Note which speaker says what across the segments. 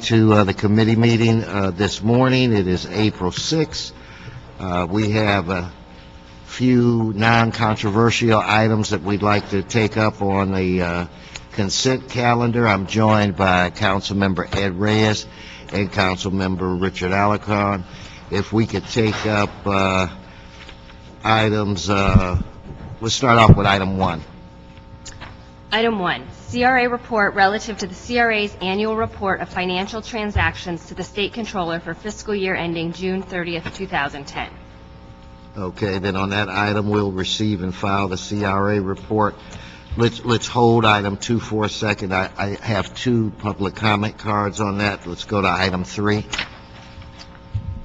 Speaker 1: To the committee meeting this morning. It is April 6th. We have a few non-controversial items that we'd like to take up on the consent calendar. I'm joined by Councilmember Ed Reyes and Councilmember Richard Alarcon. If we could take up items, let's start off with item 1.
Speaker 2: Item 1, CRA report relative to the CRA's annual report of financial transactions to the State Controller for fiscal year ending June 30th, 2010.
Speaker 1: Okay, then on that item, we'll receive and file the CRA report. Let's hold item 2 for a second. I have 2 public comment cards on that. Let's go to item 3.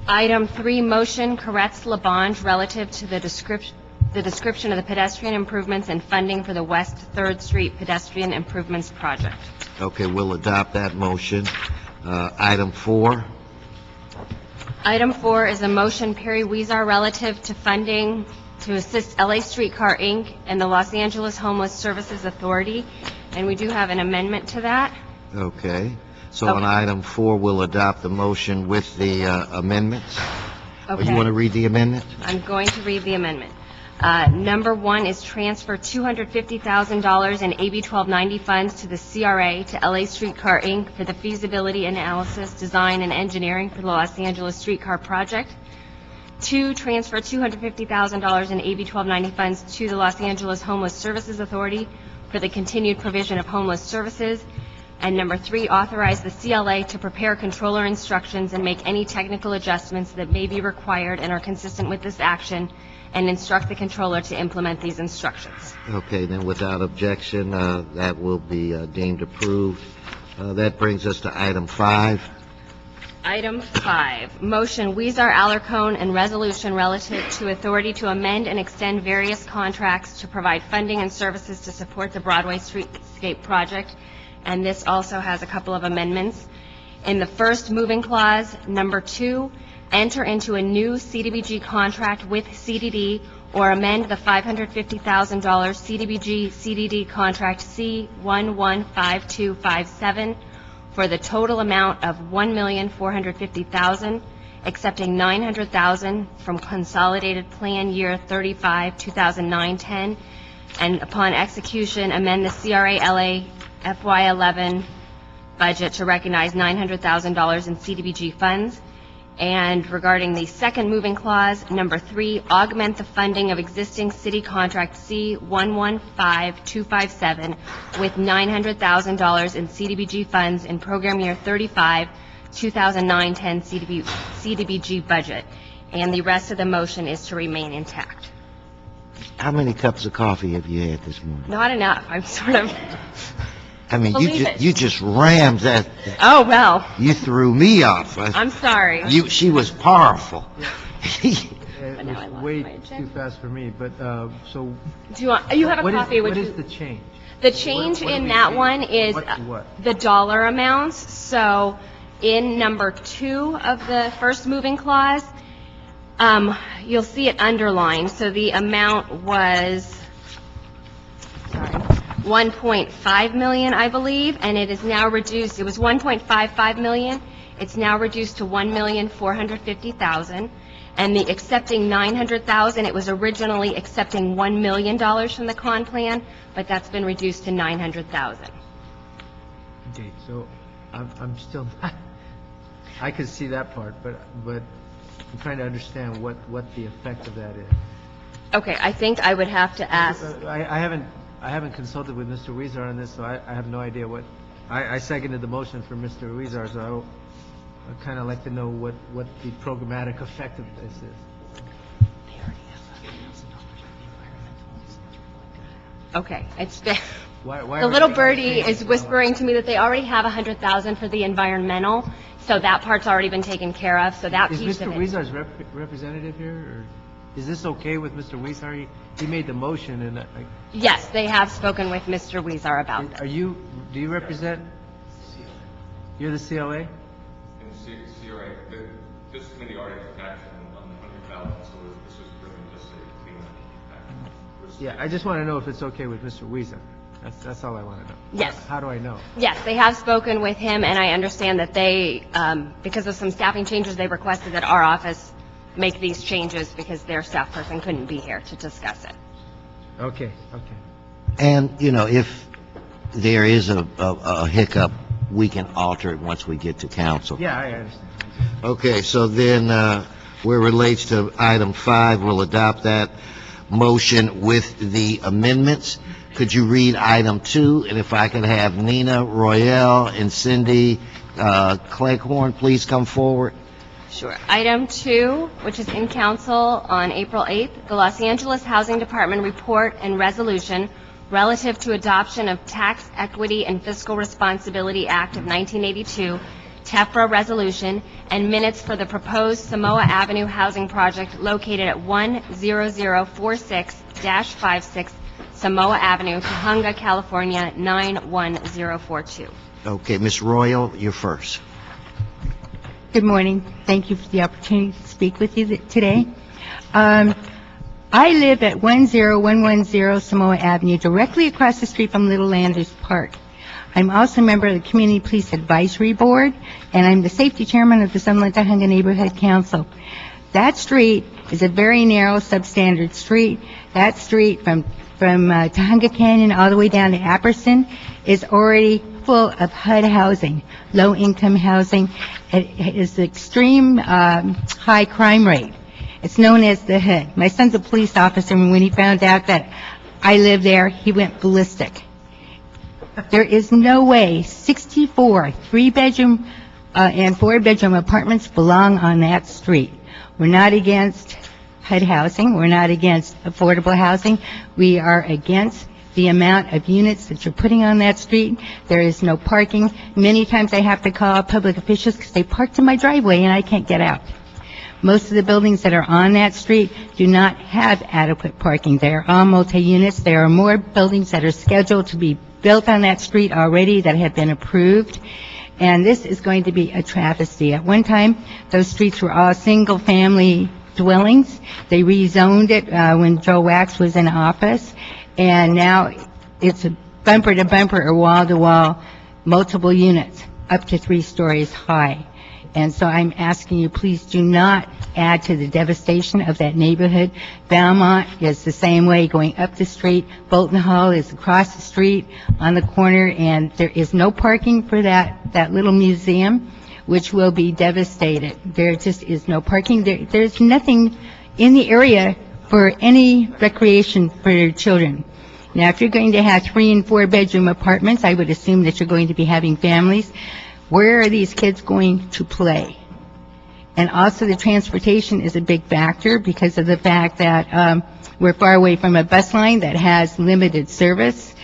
Speaker 2: Item 3, motion Koretz-Labange relative to the description of the pedestrian improvements and funding for the West 3rd Street Pedestrian Improvements Project.
Speaker 1: Okay, we'll adopt that motion. Item 4.
Speaker 2: Item 4 is a motion Perry Weezer relative to funding to assist LA Streetcar Inc. and the Los Angeles Homeless Services Authority, and we do have an amendment to that.
Speaker 1: Okay, so on item 4, we'll adopt the motion with the amendments.
Speaker 2: Okay.
Speaker 1: You want to read the amendment?
Speaker 2: I'm going to read the amendment. Number 1 is transfer $250,000 in AB 1290 funds to the CRA to LA Streetcar Inc. for the feasibility analysis, design, and engineering for the Los Angeles Streetcar Project. 2, transfer $250,000 in AB 1290 funds to the Los Angeles Homeless Services Authority for the continued provision of homeless services. And number 3, authorize the CLA to prepare controller instructions and make any technical adjustments that may be required and are consistent with this action, and instruct the controller to implement these instructions. Okay,
Speaker 1: then without objection, that will be deemed approved. That brings us to item 5.
Speaker 2: Item 5, motion Weezer Alarcon and resolution relative to authority to amend and extend various contracts to provide funding and services to support the Broadway Streetscape project, and this also has a couple of amendments. In the first moving clause, number 2, enter into a new CDBG contract with CDD or amend the $550,000 CDBG-CDD contract C115257 for the total amount of $1,450,000, accepting $900,000 from Consolidated Plan Year 35, 2009-10, and upon execution, amend the CRA-LA FY11 budget to recognize $900,000 in CDBG funds. And regarding the second moving clause, number 3, augment the funding of existing city contract C115257 with $900,000 in CDBG funds in program year 35, 2009-10 CDBG budget. And the rest of the motion is to remain intact.
Speaker 1: How many cups of coffee have you had this morning?
Speaker 2: Not enough. I'm sort of...
Speaker 1: I mean, you just rammed that.
Speaker 2: Oh, well.
Speaker 1: You threw me off.
Speaker 2: I'm sorry.
Speaker 1: She was powerful.
Speaker 3: It was way too fast for me, but, so...
Speaker 2: Do you want... You have a copy.
Speaker 3: What is the change?
Speaker 2: The change in that one is the dollar amounts. So in number 2 of the first moving clause, you'll see it underlined. So the amount was... $1.5 million, I believe, and it is now reduced. It was $1.55 million. It's now reduced to $1,450,000. And the accepting $900,000, it was originally accepting $1 million from the con plan, but that's been reduced to $900,000.
Speaker 3: Okay, so I'm still not... I could see that part, but I'm trying to understand what the effect of that is.
Speaker 2: Okay, I think I would have to ask...
Speaker 3: I haven't consulted with Mr. Weezer on this, so I have no idea what... I seconded the motion for Mr. Weezer, so I'd kind of like to know what the programmatic effect of this is.
Speaker 2: Okay, it's been...
Speaker 3: Why
Speaker 2: the little birdie is whispering to me that they already have $100,000 for the environmental, so that part's already been taken care of, so that piece of it...
Speaker 3: Is Mr. Weezer's representative here, or is this okay with Mr. Weezer? He made the motion, and
Speaker 2: Yes, they have spoken with Mr. Weezer about that.
Speaker 3: do you represent? You're the CLA?
Speaker 4: In CRA, this committee already took action on the $100,000, so this is really just a cleanup action.
Speaker 3: Yeah, I just want to know if it's okay with Mr. Weezer. That's all I want to know.
Speaker 2: Yes.
Speaker 3: How do I know?
Speaker 2: Yes, they have spoken with him, and I understand that they, because of some staffing changes, they requested that our office make these changes because their staff person couldn't be here to discuss it.
Speaker 3: Okay.
Speaker 1: And, you know, if there is a hiccup, we can alter it once we get to council.
Speaker 3: Yeah, I understand.
Speaker 1: Okay, so then, where it relates to item 5, we'll adopt that motion with the amendments. Could you read item 2? And if I could have Nina Royale and Cindy Cleghorn please come forward.
Speaker 2: Sure. Item 2, which is in council on April 8th, the Los Angeles Housing Department report and resolution relative to adoption of Tax Equity and Fiscal Responsibility Act of 1982, TEFRA resolution, and minutes for the proposed Samoa Avenue housing project located at 10046-56 Samoa Avenue, Tujunga, California, 91042.
Speaker 1: Okay, Ms. Royal, you're first.
Speaker 5: Good morning. Thank you for the opportunity to speak with you today. I live at 10110 Samoa Avenue, directly across the street from Little Landers Park. I'm also a member of the Community Police Advisory Board, and I'm the safety chairman of the Summerlin Tujunga Neighborhood Council. That street is a very narrow, substandard street. That street from Tujunga Canyon all the way down to Apperson is already full of HUD housing, low-income housing. It is extreme high crime rate. It's known as the HUD. My son's a police officer, and when he found out that I live there, he went ballistic. There is no way 64 3-bedroom and 4-bedroom apartments belong on that street. We're not against HUD housing. We're not against affordable housing. We are against the amount of units that you're putting on that street. There is no parking. Many times I have to call public officials because they parked in my driveway and I can't get out. Most of the buildings that are on that street do not have adequate parking. They are all multi-units. There are more buildings that are scheduled to be built on that street already that have been approved. And this is going to be a travesty. At one time, those streets were all single-family dwellings. They rezoned it when Joe Wax was in office. And now it's a bumper-to-bumper or wall-to-wall, multiple units, up to 3 stories high. And so I'm asking you, please do not add to the devastation of that neighborhood. Valmont is the same way, going up the street. Bolton Hall is across the street on the corner, and there is no parking for that little museum, which will be devastated. There just is no parking. There's nothing in the area for any recreation for your children. Now, if you're going to have 3- and 4-bedroom apartments, I would assume that you're going to be having families. Where are these kids going to play? And also the transportation is a big factor because of the fact that we're far away from a bus line that has limited service.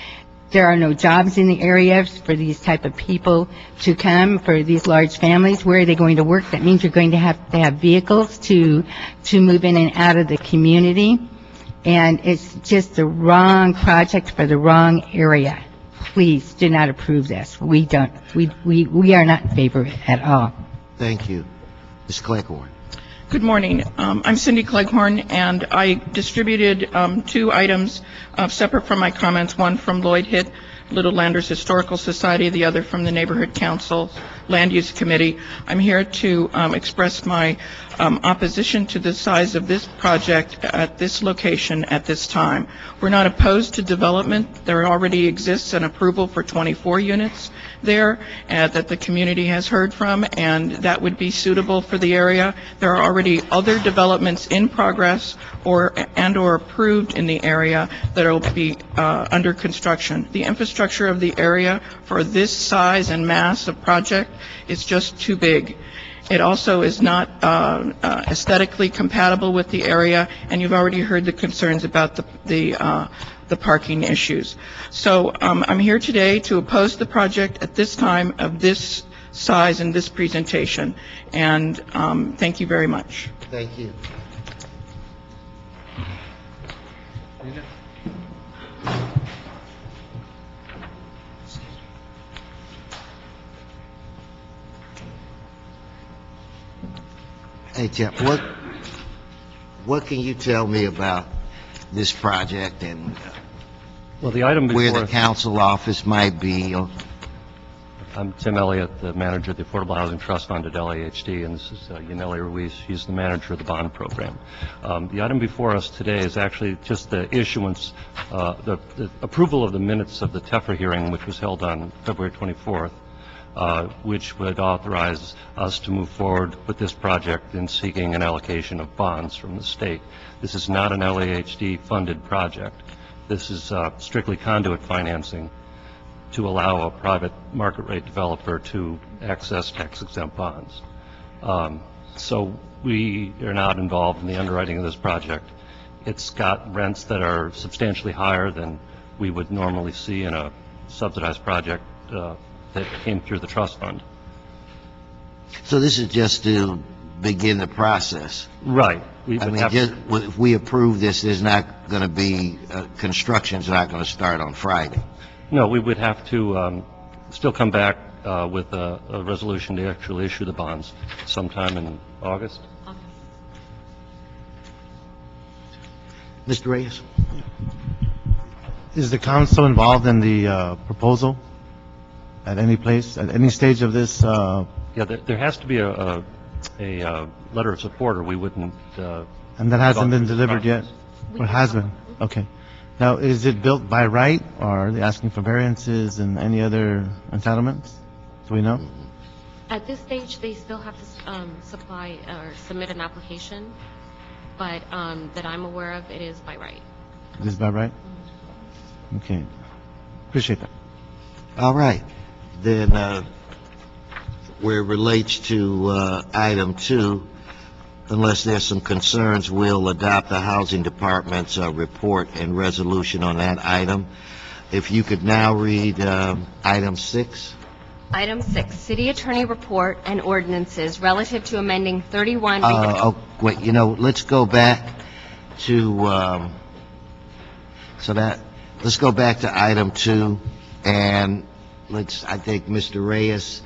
Speaker 5: There are no jobs in the area for these type of people to come, for these large families. Where are they going to work? That means you're going to have vehicles to move in and out of the community. And it's just the wrong project for the wrong area. Please do not approve this. We don't. We are not in favor of it at all.
Speaker 1: Thank you. Ms. Cleghorn.
Speaker 6: Good morning. I'm Cindy Cleghorn, and I distributed 2 items separate from my comments, one from Lloyd Hitt, Little Landers Historical Society, the other from the Neighborhood Council Land Use Committee. I'm here to express my opposition to the size of this project at this location at this time. We're not opposed to development. There already exists an approval for 24 units there that the community has heard from, and that would be suitable for the area. There are already other developments in progress or approved in the area that will be under construction. The infrastructure of the area for this size and mass of project is just too big. It also is not aesthetically compatible with the area, and you've already heard the concerns about the parking issues. So I'm here today to oppose the project at this time of this size and this presentation. And thank you very much.
Speaker 1: Thank you. Hey, Jeff, what can you tell me about this project and
Speaker 7: Well, the item
Speaker 1: where
Speaker 7: before
Speaker 1: the
Speaker 7: us,
Speaker 1: council office might be.
Speaker 7: I'm Tim Elliott, the manager of the Affordable Housing Trust Fund at LAHD, and this is Yaneli Ruiz. She's the manager of the bond program. The item before us today is actually just the issuance, the approval of the minutes of the TEFRA hearing, which was held on February 24th, which would authorize us to move forward with this project in seeking an allocation of bonds from the state. This is not an LAHD-funded project. This is strictly conduit financing to allow a private market rate developer to access tax-exempt bonds. So we are not involved in the underwriting of this project. It's got rents that are substantially higher than we would normally see in a subsidized project that came through the trust fund.
Speaker 1: So this is just to begin the process.
Speaker 7: Right. We
Speaker 1: I
Speaker 7: would
Speaker 1: mean,
Speaker 7: have
Speaker 1: just, if we approve this, there's not going to be, construction's not going to start on Friday.
Speaker 7: No, we would have to still come back with a resolution to actually issue the bonds sometime in August.
Speaker 1: Mr. Reyes?
Speaker 8: Is the council involved in the proposal at any place, at any stage of this?
Speaker 7: Yeah, there has to be a letter of support, or we wouldn't.
Speaker 8: And that hasn't been delivered yet? Or has been? Okay. Now, is it built by right, or are they asking for variances and any other entitlements? Do we know?
Speaker 9: At this stage, they still have to supply or submit an application, but that I'm aware of, it is by right.
Speaker 8: It is by right? Okay. Appreciate that.
Speaker 1: All right. Then, where it relates to item 2, unless there's some concerns, we'll adopt the Housing Department's report and resolution on that item. If you could now read item 6.
Speaker 2: Item 6, City Attorney Report and Ordinances relative to amending 31...
Speaker 1: Wait, let's go back to, let's go back to item 2, and I think Mr. Reyes,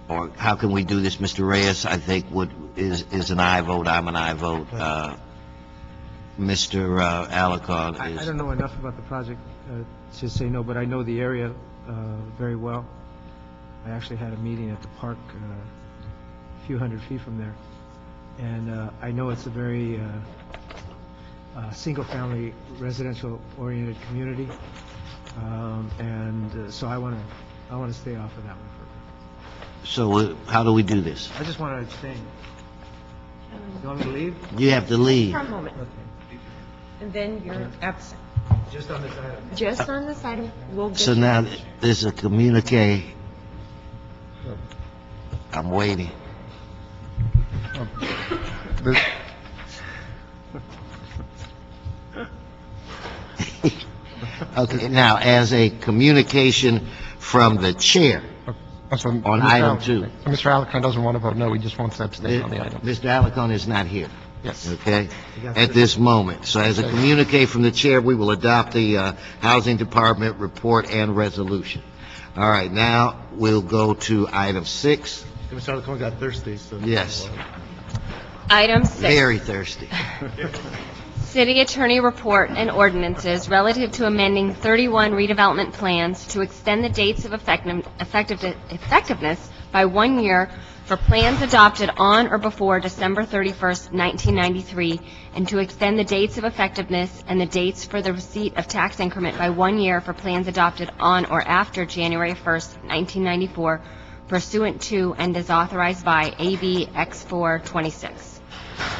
Speaker 1: or how can we do this, Mr. Reyes, I think is an aye vote, I'm an aye vote. Mr. Alarcon is...
Speaker 3: I don't know enough about the project to say no, but I know the area very well. I actually had a meeting at the park a few hundred feet from there. And I know it's a very single-family, residential-oriented community. So I want to stay off of that one for
Speaker 1: So how do we do this?
Speaker 3: I just want to abstain. You want me to leave?
Speaker 1: You have to leave.
Speaker 2: For a moment,
Speaker 3: Okay.
Speaker 2: and then you're absent.
Speaker 3: Just on this item.
Speaker 2: Just on this item, we'll get
Speaker 1: So
Speaker 2: you-
Speaker 1: now there's a communique. I'm waiting. Okay, now, as a communication from the chair on item 2.
Speaker 10: Mr. Alarcon doesn't want to vote no, he just wants to abstain on the item.
Speaker 1: Mr. Alarcon is not here.
Speaker 10: Yes.
Speaker 1: Okay, at this moment. So as a communique from the chair, we will adopt the Housing Department report and resolution. All right, now we'll go to item 6.
Speaker 8: Mr. Alarcon got thirsty, so...
Speaker 1: Yes,
Speaker 2: Item 6.
Speaker 1: very thirsty.
Speaker 2: City Attorney Report and Ordinances relative to amending 31 redevelopment plans to extend the dates of effectiveness by 1 year for plans adopted on or before December 31st, 1993, and to extend the dates of effectiveness and the dates for the receipt of tax increment by 1 year for plans adopted on or after January 1st, 1994, pursuant to and as authorized by AB X426.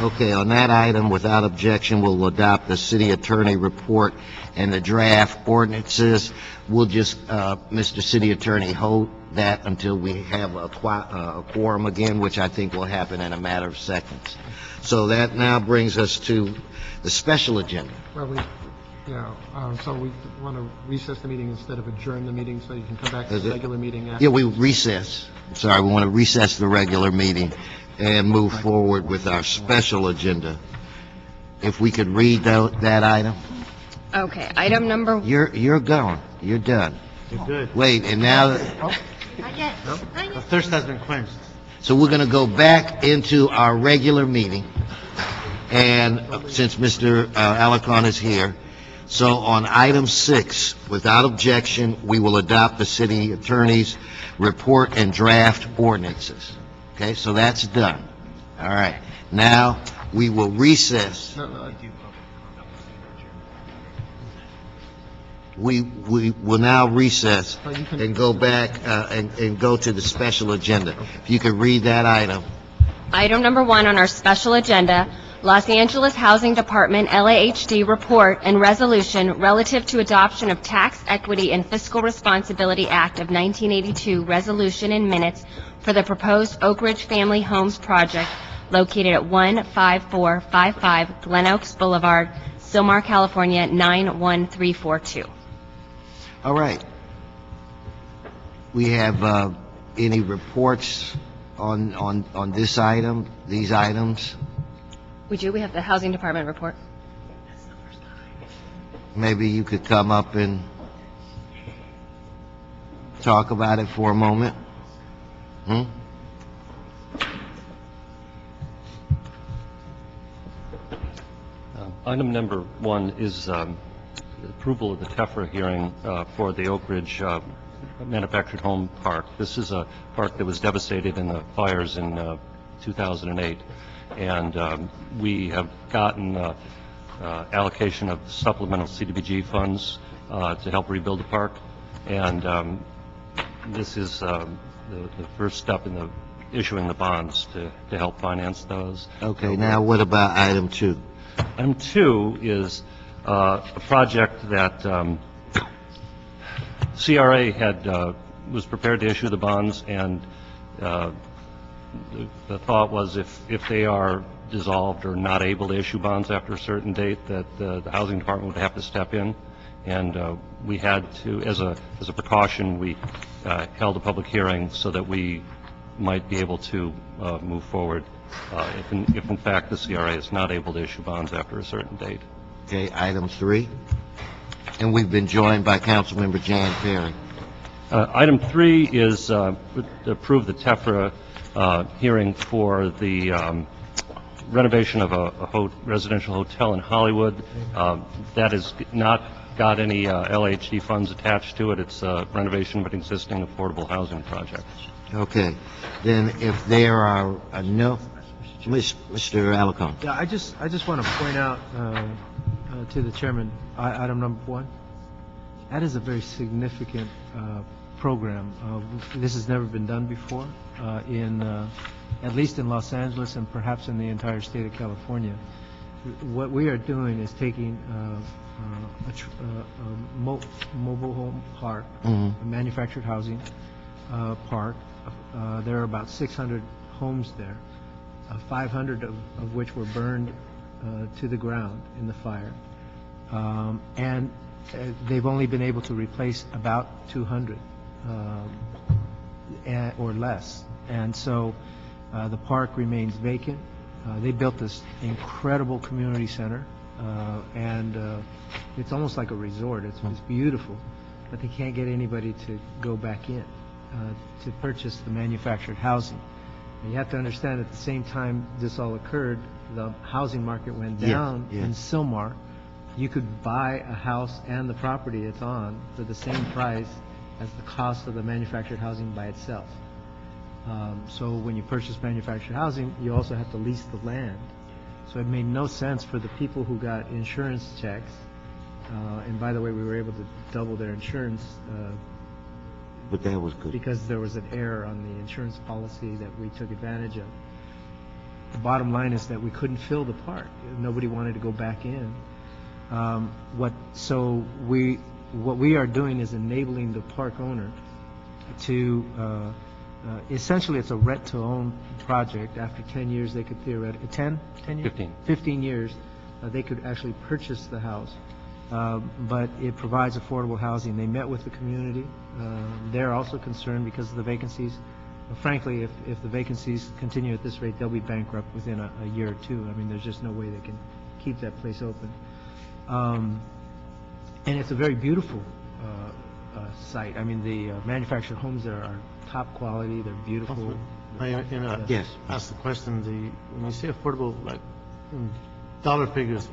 Speaker 1: Okay, on that item, without objection, we'll adopt the city attorney report and the draft ordinances. We'll just, Mr. City Attorney, hold that until we have a quorum again, which I think will happen in a matter of seconds. So that now brings us to the special agenda.
Speaker 10: Well, so we want to recess the meeting instead of adjourn the meeting so you can come back to the regular meeting after.
Speaker 1: Yeah, we recess. Sorry, we want to recess the regular meeting and move forward with our special agenda. If we could read that item.
Speaker 2: Okay, item number...
Speaker 1: You're gone. You're done.
Speaker 8: You're good.
Speaker 1: Wait, and now,
Speaker 8: The thirst has been quenched.
Speaker 1: so we're going to go back into our regular meeting. And since Mr. Alarcon is here, So on item 6, without objection, we will adopt the city attorney's report and draft ordinances. Okay, so that's done. All right. Now, we will recess. We will now recess and go back and go to the special agenda. If you could read that item.
Speaker 2: Item number 1 on our special agenda, Los Angeles Housing Department LAHD report and resolution relative to adoption of Tax Equity and Fiscal Responsibility Act of 1982 resolution and minutes for the proposed Oak Ridge Family Homes project located at 15455 Glen Oaks Boulevard, Sylmar, California 91342.
Speaker 1: All right. We have any reports on this item, these items?
Speaker 2: We do. We have the Housing Department report.
Speaker 1: Maybe you could come up and talk about it for a moment.
Speaker 7: Item number 1 is approval of the TEFRA hearing for the Oak Ridge Manufactured Home Park. This is a park that was devastated in the fires in 2008, and we have gotten allocation of supplemental CDBG funds to help rebuild the park, and this is the first step in the issuing the bonds to help finance those.
Speaker 1: Okay, now what about item 2?
Speaker 7: Item 2 is a project that CRA was prepared to issue the bonds, and the thought was if they are dissolved or not able to issue bonds after a certain date, that the Housing Department would have to step in, and we had to, as a precaution, we held a public hearing so that we might be able to move forward if in fact the CRA is not able to issue bonds after a certain date.
Speaker 1: Okay, item 3. And we've been joined by Councilmember Jan Perry.
Speaker 7: Item 3 is to approve the TEFRA hearing for the renovation of a residential hotel in Hollywood. That has not got any LHD funds attached to it. It's a renovation of an existing affordable housing project.
Speaker 1: Okay. Then if there are no... Mr. Alarcon.
Speaker 3: Yeah, I just want to point out to the chairman, item number 1. That is a very significant program. This has never been done before, at least in Los Angeles and perhaps in the entire state of California. What we are doing is taking a mobile home park, a manufactured housing park. There are about 600 homes there, 500 of which were burned to the ground in the fire. And they've only been able to replace about 200 or less. And so the park remains vacant. They built this incredible community center, and it's almost like a resort. It's beautiful, but they can't get anybody to go back in to purchase the manufactured housing. And you have to understand, at the same time this all occurred, the housing market went down in Sylmar. You could buy a house and the property it's on for the same price as the cost of the manufactured housing by itself. So when you purchase manufactured housing, you also have to lease the land. So it made no sense for the people who got insurance checks, and by the way, we were able to double their insurance
Speaker 1: But that was good.
Speaker 3: because there was an error on the insurance policy that we took advantage of. The bottom line is that we couldn't fill the park. Nobody wanted to go back in. What we are doing is enabling the park owner to, essentially it's a rent-to-own project. After 10 years, they could theoretically, 10 years? 15 years, they could actually purchase the house. But it provides affordable housing. They met with the community. They're also concerned because of the vacancies. Frankly, if the vacancies continue at this rate, they'll be bankrupt within a year or two. I mean, there's just no way they can keep that place open. And it's a very beautiful site. I mean, the manufactured homes there are top quality. They're beautiful.
Speaker 1: Yes.
Speaker 8: Ask the question, when you say affordable, like in dollar figures,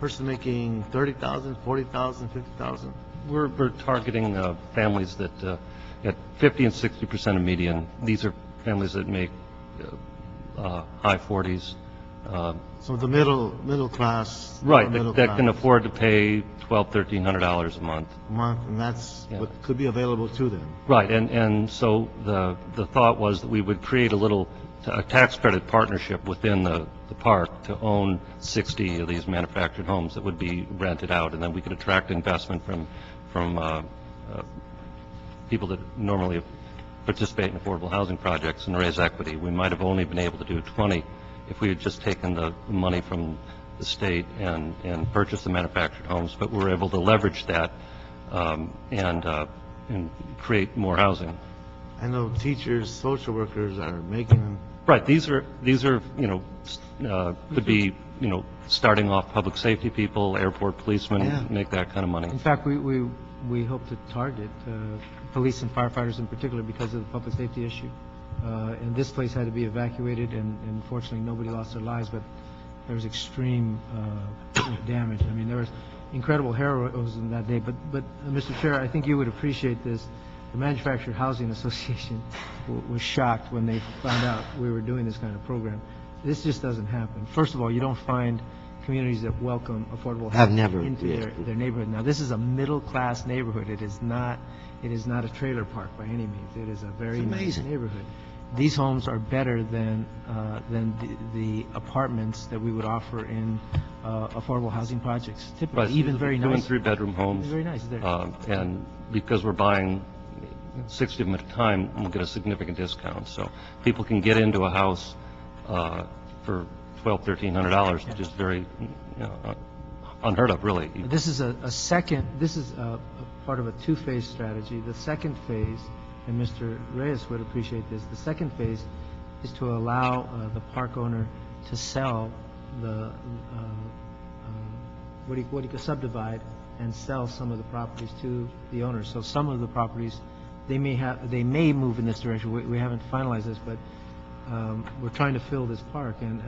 Speaker 8: person making 30,000, 40,000, 50,000?
Speaker 7: We're targeting families that at 50 and 60% of median. These are families that make high 40s.
Speaker 8: So the middle class.
Speaker 7: Right,
Speaker 8: middle
Speaker 7: that can
Speaker 8: class
Speaker 7: afford to pay $1,200 a month.
Speaker 8: month, and that's
Speaker 7: Yeah.
Speaker 8: what could be available to them.
Speaker 7: Right, and so the thought was that we would create a tax credit partnership within the park to own 60 of these manufactured homes that would be rented out, and then we could attract investment from people that normally participate in affordable housing projects and raise equity. We might have only been able to do 20 if we had just taken the money from the state and purchased the manufactured homes, but we were able to leverage that and create more housing.
Speaker 8: I know teachers, social workers are making,
Speaker 7: Right, these are, could be, starting off public safety people, airport
Speaker 1: Yeah.
Speaker 7: policemen, make that kind of money.
Speaker 3: In fact, we hope to target police and firefighters in particular because of the public safety issue. And this place had to be evacuated, and fortunately, nobody lost their lives, but there was extreme damage. I mean, there was incredible heroism that day. But Mr. Chair, I think you would appreciate this. The Manufactured Housing Association was shocked when they found out we were doing this kind of program. This just doesn't happen. First of all, you don't find communities that welcome affordable
Speaker 1: I've
Speaker 3: housing
Speaker 1: never-
Speaker 3: into
Speaker 1: yeah.
Speaker 3: their neighborhood. Now, this is a middle-class neighborhood. It is not a trailer park by any means. It is a very
Speaker 1: It's
Speaker 3: nice
Speaker 1: amazing.
Speaker 3: neighborhood. These homes are better than the apartments that we would offer in affordable housing projects. Typically,
Speaker 7: Right,
Speaker 3: even
Speaker 7: these are
Speaker 3: very
Speaker 7: 2 and
Speaker 3: nice.
Speaker 7: 3 bedroom homes.
Speaker 3: Very nice there.
Speaker 7: And because we're buying 60 of them at a time, we'll get a significant discount. So people can get into a house for $1,200, $1,300, which is very unheard of, really.
Speaker 3: This is a part of a two-phase strategy. The second phase, and Mr. Reyes would appreciate this, the second phase is to allow the park owner to sell subdivide and sell some of the properties to the owners. So some of the properties, they may move in this direction. We haven't finalized this, but we're trying to fill this park, and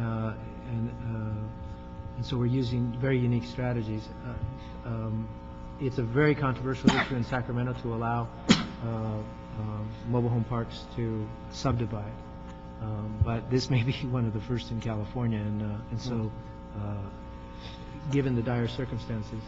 Speaker 3: so we're using very unique strategies. It's a very controversial issue in Sacramento to allow mobile home parks to subdivide, but this may be one of the first in California, and so given the dire circumstances,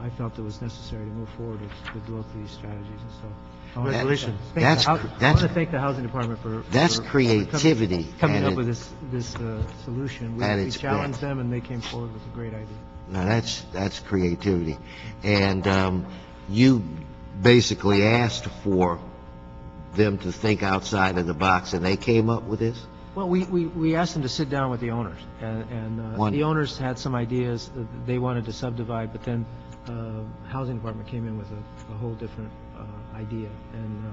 Speaker 3: I felt it was necessary to move forward with both of these strategies, and so.
Speaker 8: Congratulations.
Speaker 1: That's
Speaker 3: I want to thank the Housing Department for
Speaker 1: That's
Speaker 3: for
Speaker 1: creativity,
Speaker 3: coming
Speaker 1: and
Speaker 3: up
Speaker 1: it-
Speaker 3: with this solution.
Speaker 1: At
Speaker 3: We
Speaker 1: its
Speaker 3: challenged
Speaker 1: best.
Speaker 3: them, and they came forward with a great idea.
Speaker 1: Now, that's creativity. And you basically asked for them to think outside of the box, and they came up with this?
Speaker 3: Well, we asked them to sit down with the owners, and
Speaker 1: One-
Speaker 3: the owners had some ideas. They wanted to subdivide, but then Housing Department came in with a whole different idea. And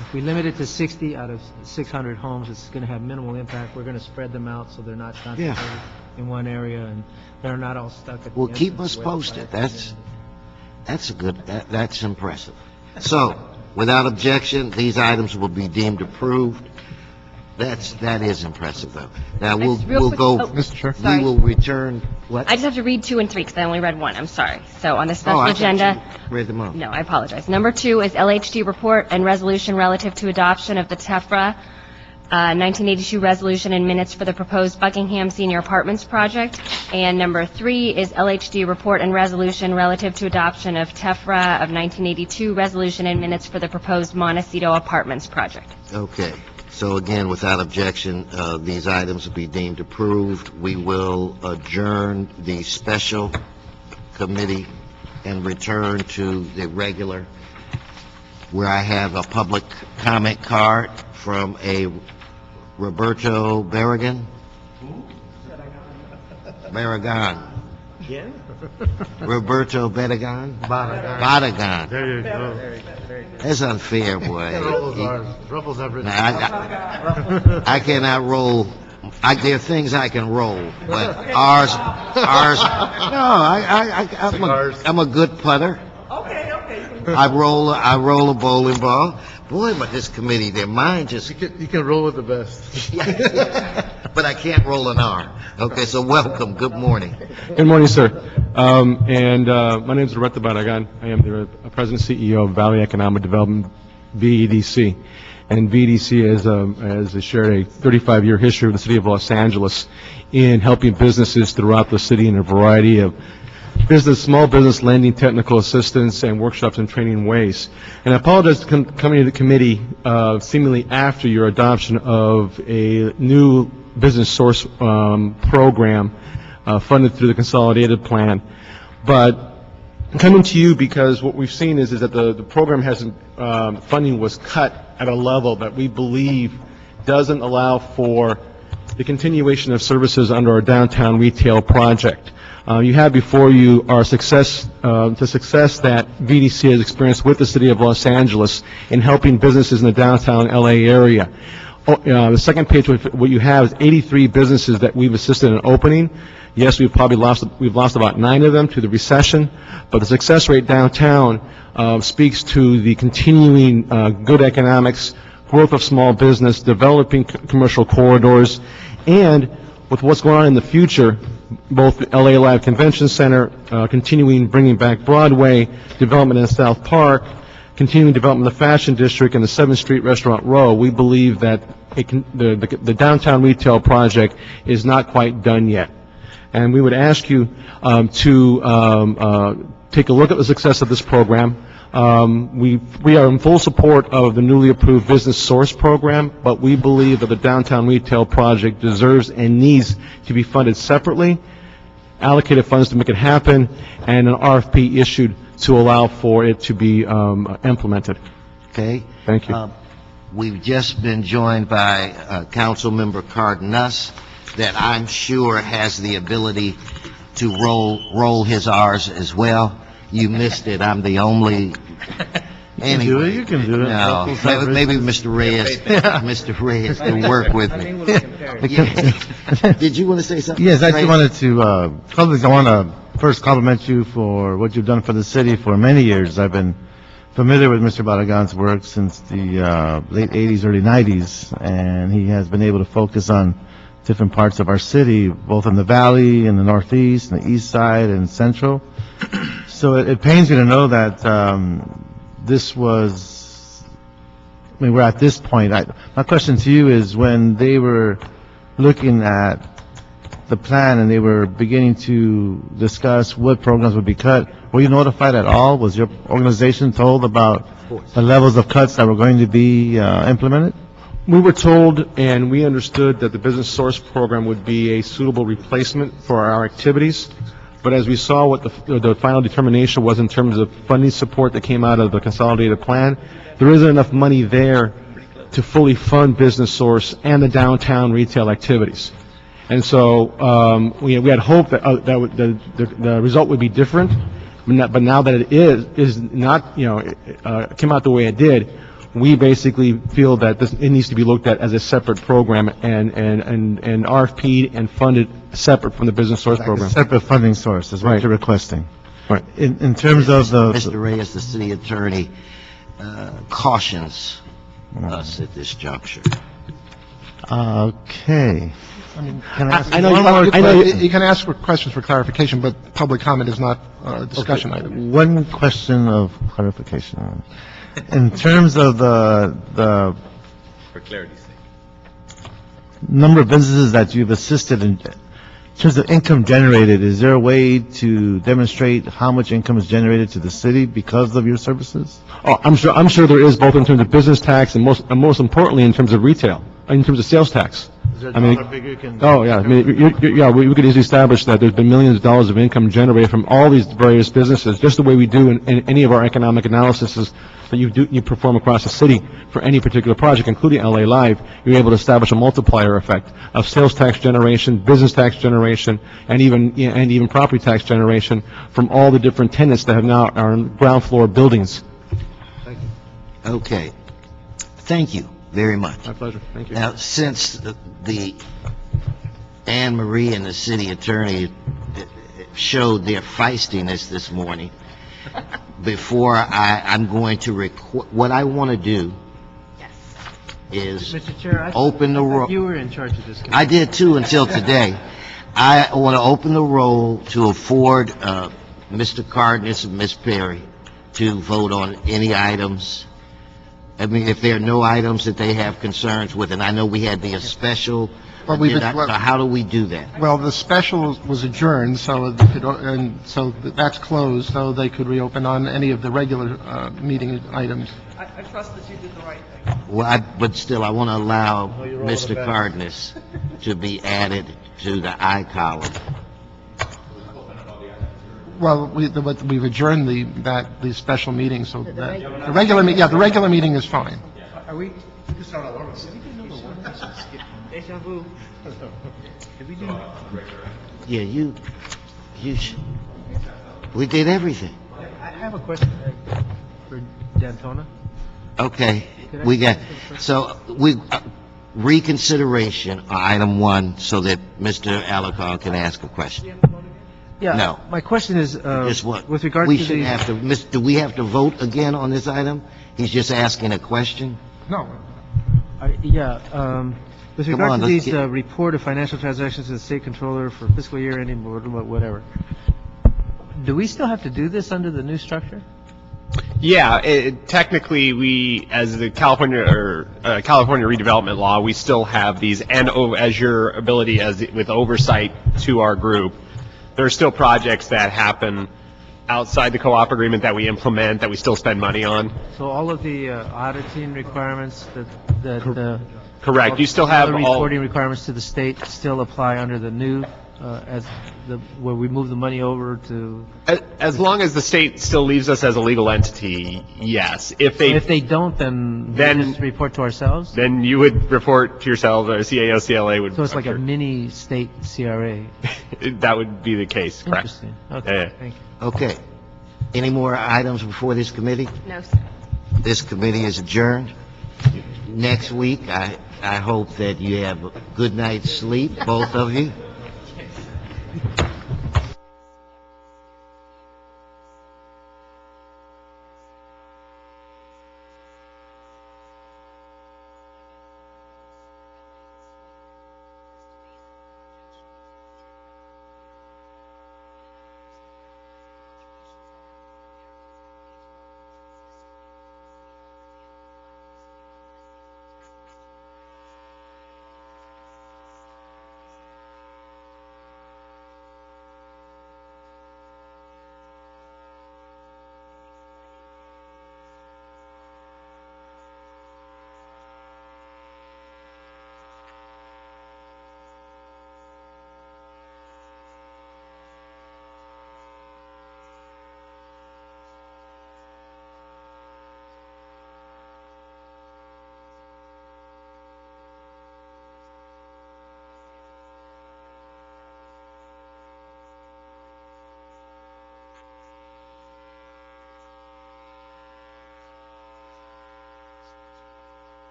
Speaker 3: if we limit it to 60 out of 600 homes, it's going to have minimal impact. We're going to spread them out so they're not concentrated in one area, and they're not all stuck at the
Speaker 1: Well, keep
Speaker 3: entrance
Speaker 1: us
Speaker 3: way
Speaker 1: posted.
Speaker 3: outside.
Speaker 1: That's impressive. So, without objection, these items will be deemed approved. That is impressive, though. Now,
Speaker 2: Just real
Speaker 1: we'll
Speaker 2: quick-
Speaker 1: go,
Speaker 2: oh, Mr. Chair.
Speaker 1: we
Speaker 2: Sorry.
Speaker 1: will return, what?
Speaker 2: I just have to read 2 and 3 because I only read 1. I'm sorry. So on the
Speaker 1: Oh,
Speaker 2: special
Speaker 1: I thought
Speaker 2: agenda.
Speaker 1: you read them off.
Speaker 2: No, I apologize. Number 2 is LHD report and resolution relative to adoption of the TEFRA 1982 resolution and minutes for the proposed Buckingham Senior Apartments project. And number 3 is LHD report and resolution relative to adoption of TEFRA of 1982 resolution and minutes for the proposed Montecito Apartments project.
Speaker 1: Okay. So again, without objection, these items will be deemed approved. We will adjourn the special committee and return to the regular, where I have a public comment card from a Roberto Barragan. Barragan. Roberto Barragan. Barragan.
Speaker 8: There you go.
Speaker 1: That's unfair, boy.
Speaker 8: Rebels have written.
Speaker 1: Now, I cannot roll. There are things I can roll, but ours. No, I'm a good putter. I roll a bowling ball. Boy, but this committee, their mind just.
Speaker 8: You can roll with the best.
Speaker 1: but I can't roll an R. Okay, so welcome, good morning.
Speaker 11: Good morning, sir. My name is Roberto Barragan. I am the President and CEO of Valley Economic Development, VEDC. And VEDC has shared a 35-year history with the City of Los Angeles in helping businesses throughout the city in a variety of small business lending, technical assistance, and workshops and training ways. And I apologize for coming to the committee seemingly after your adoption of a new business source program funded through the consolidated plan. But I'm coming to you because what we've seen is that the program hasn't, funding was cut at a level that we believe doesn't allow for the continuation of services under our downtown retail project. You have before you our success that VDC has experienced with the City of Los Angeles in helping businesses in the downtown LA area. The second page, what you have is 83 businesses that we've assisted in opening. Yes, we've lost about 9 of them to the recession, but the success rate downtown speaks to the continuing good economics, growth of small business, developing commercial corridors, and with what's going on in the future, both the LA Live Convention Center, continuing bringing back Broadway, development in South Park, continuing development of the Fashion District and the 7th Street Restaurant Row, we believe that the downtown retail project is not quite done yet. And we would ask you to take a look at the success of this program. We are in full support of the newly approved Business Source program, but we believe that the downtown retail project deserves and needs to be funded separately, allocated funds to make it happen, and an RFP issued to allow for it to be implemented.
Speaker 1: Okay?
Speaker 11: Thank you.
Speaker 1: We've just been joined by Councilmember Cardenas that I'm sure has the ability to roll his R's as well. You missed it. I'm the only. Anyway,
Speaker 8: You can do it.
Speaker 1: No, maybe Mr. Reyes, Mr. Reyes can work with me. Did you want to say something?
Speaker 8: Yes, I just
Speaker 1: Reyes?
Speaker 8: wanted to, I want to first compliment you for what you've done for the city for many years. I've been familiar with Mr. Barragan's work since the late 80s, early 90s, and he has been able to focus on different parts of our city, both in the valley, in the northeast, and the east side, and central. So it pains me to know that we're at this point. My question to you is, when they were looking at the plan and they were beginning to discuss what programs would be cut, were you notified at all? Was your organization told about the levels of cuts that were going to be implemented?
Speaker 11: We were told and we understood that the Business Source program would be a suitable replacement for our activities. But as we saw what the final determination was in terms of funding support that came out of the consolidated plan, there isn't enough money there to fully fund Business Source and the downtown retail activities. And so we had hoped that the result would be different, but now that it is not, came out the way it did, we basically feel that it needs to be looked at as a separate program and RFP'd and funded separate from the Business Source program.
Speaker 8: A separate funding source is what
Speaker 11: Right.
Speaker 8: you're requesting.
Speaker 11: Right.
Speaker 8: In terms of the...
Speaker 1: Mr. Reyes, the city attorney, cautions us at this juncture.
Speaker 8: Okay.
Speaker 10: I mean,
Speaker 8: Can I ask
Speaker 11: I know
Speaker 8: one more
Speaker 11: you-
Speaker 8: question?
Speaker 10: you can ask for questions for clarification, but public comment is not a discussion item.
Speaker 8: One question of clarification. In terms of the
Speaker 4: For clarity's sake.
Speaker 8: number of businesses that you've assisted in terms of income generated, is there a way to demonstrate how much income is generated to the city because of your services?
Speaker 11: Oh, I'm sure there is, both in terms of business tax and most importantly in terms of retail, in terms of sales tax.
Speaker 8: Is there a
Speaker 11: I mean,
Speaker 8: dollar figure you can...
Speaker 11: Oh, yeah. I mean, we could easily establish that there's been millions of dollars of income generated from all these various businesses, just the way we do in any of our economic analyses that you perform across the city for any particular project, including LA Live. You're able to establish a multiplier effect of sales tax generation, business tax generation, and even property tax generation from all the different tenants that have now are in ground floor buildings.
Speaker 1: Okay. Thank you very much.
Speaker 11: My pleasure. Thank you.
Speaker 1: Now, since the Anne Marie and the city attorney showed their feistiness this morning, before I'm going to what I want to do is
Speaker 3: Mr. Chair, I
Speaker 1: open the roll.
Speaker 3: you were in charge of this.
Speaker 1: I did too until today. I want to open the roll to afford Mr. Cardenas and Ms. Perry to vote on any items. I mean, if there are no items that they have concerns with, and I know we had the special,
Speaker 10: Well, we've-
Speaker 1: so how do we do that?
Speaker 10: Well, the special was adjourned, so they could, and so that's closed, so they could reopen on any of the regular meeting items.
Speaker 3: I trust that you did the right thing.
Speaker 1: Well, but still, I want to allow Mr. Cardenas to be added to the I column.
Speaker 10: Well, we've adjourned the special meeting, so that, the regular meeting is fine.
Speaker 3: Are we? Deja vu. Did we do?
Speaker 1: Yeah, we did everything.
Speaker 3: I have a question for Dantona.
Speaker 1: Okay, we got, so reconsideration, item 1, so that Mr. Alarcon can ask a question.
Speaker 3: Yeah.
Speaker 1: No.
Speaker 3: My question is,
Speaker 1: Just what?
Speaker 3: with regard
Speaker 1: We
Speaker 3: to
Speaker 1: shouldn't
Speaker 3: the...
Speaker 1: have to, do we have to vote again on this item? He's just asking a question?
Speaker 10: No,
Speaker 3: With
Speaker 1: Come
Speaker 3: regard
Speaker 1: on,
Speaker 3: to
Speaker 1: let's
Speaker 3: these
Speaker 1: get-
Speaker 3: report of financial transactions to the state controller for fiscal year ending, whatever, do we still have to do this under the new structure?
Speaker 12: Yeah, technically, we, as the California redevelopment law, we still have these, and as your ability with oversight to our group, there are still projects that happen outside the co-op agreement that we implement, that we still spend money on.
Speaker 3: So all of the auditing requirements that
Speaker 12: Correct. You still have
Speaker 3: the
Speaker 12: all,
Speaker 3: reporting requirements to the state still apply under the new, where we move the money over to...
Speaker 12: as long as the state still leaves us as a legal entity, yes. If
Speaker 3: they don't, then we just report to ourselves?
Speaker 12: then you would report to yourselves, or CAO, CLA would.
Speaker 3: So it's like a mini state CRA?
Speaker 12: That would be the case, correct?
Speaker 3: Interesting. Okay, thank you.
Speaker 1: Okay. Any more items before this committee?
Speaker 2: No, sir.
Speaker 1: This committee is adjourned. Next week, I hope that you have a good night's sleep, both of you.